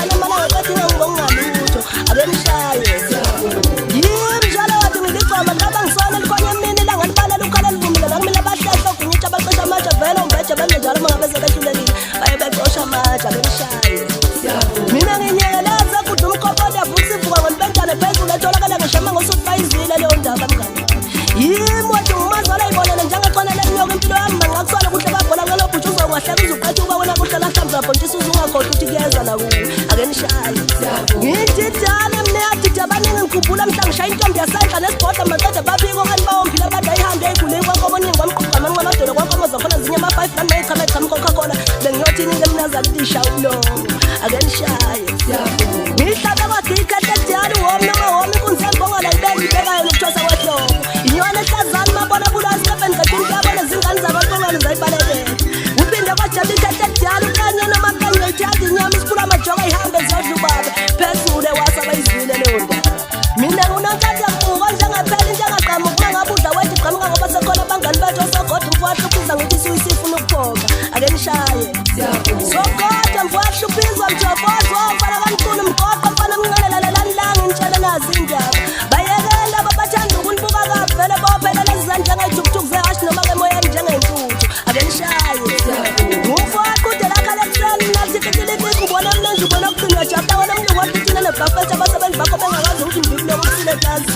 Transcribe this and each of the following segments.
ngishana malanga kadinga ngibonga lutho ake nishaye yimi njalo wathi ngiligoma ngoba ngisona likhona emini la ngalibalela ukhala livumile ngakumele abahlehlo kunyitha abaqesha amatsha vele umbeje banje njalo mangabeze behlulekile baye bexosha amatsha ake nishaye mina nginyekeleza kude umkhobola yavusa ivuka ngolibentane phezulu etholakala ngishama ngosuku bayizile leyo ndaba mngani yimi wathi ngumazala ayibonele njengaxonele inyoka impilo yami mangakuswala kuhle babhola ngalobhutsha uzokwahleka uzuqetha uba wena kuhlala hlamvu abhontshisa uzungakhohlwa ukuthi kuyeza nakuwe ake nishaye ngithi dala mne yathi abaningi ngikhumbula mhla ngishaya intombi yasandla nesibhoda maqeda babiko okani bawombile abantu ayihambe eyigule kwankoboningi kwamquqa amanqamadolo kwankomo zakhona zinye ama-5 rand mayichama Coca-Cola bengiyothini-ke mnazakulisha umlomo ake nishaye ngihlabe kwagikhehle diyali womi noma womi kunzembonga la ibeki ibekayo nokuthosa kwehlobo inyona ehlazani mabona bulwasikebeni gadini kuyabona zingane zabaqongane zayibalekele uphinde kwajaba ikhehle diyali ukanye nomakanye ithanda inyama isiphula amajoka ihambe ziyodla ubaba phezule wasaba izwile leyo ndaba mina ngunonkathi yakuko njengaphela into engaqamuka ngabe udla wethi qamuka ngoba sekhona abangani bethu osogoda mfowahluphisa ngithi isuyisifuna ukuphonga ake nishaye sogoda mfowahluphizwa mjobozwa ofana kankulu mgoqo mfana mnqalela lelanilangi ngitshela nazi indaba bayekela ababathanda ukunibuka kavele bophelela izandla njengey'thukuthuku zehashi noma-ke emoyeni njengey'ntuthu ake nishaye ngumfowaqhude lakhale ekuseni nathi kikilikiki ubona mlenje ubona kucinywa jabula wena mlungu wathithina nebhafethi abasebenzi bakho bengakazi ukuthi ngibuloko kusile eplazini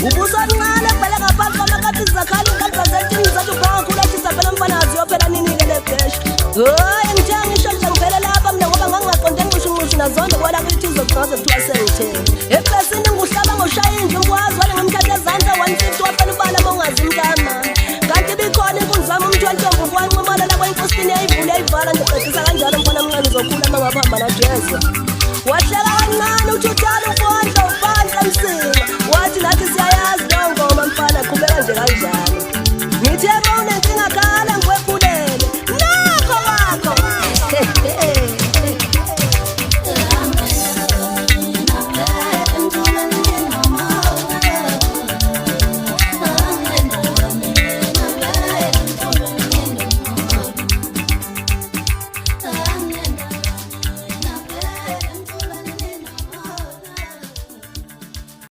ubuso ncane kubele ngaphansi kwamakati zakhali ukalibazetini zathi ubhanga khulu athi zaphela mfanazi yophela nini-ke lebhesha hayi ngithiya ngisho nje ngiphele lapha mna ngoba ngangingaqonde ngiqushinqushi nazonke kwala kithi izogqaze kuthiwa sengithele ebhesini nguhlaba ngoshaya indlu ngikwazi wale ngimthathe ezandla 150 waphela ubala ma ungazi mntama kanti bikhona inkunzi zami umuntu wantombi ukwanqumala lakwenkosini yayivule yayivala ndiqedisa kanjalo mfana mncane uzokhula ma ngakuhamba najeza wahleka kancane uthi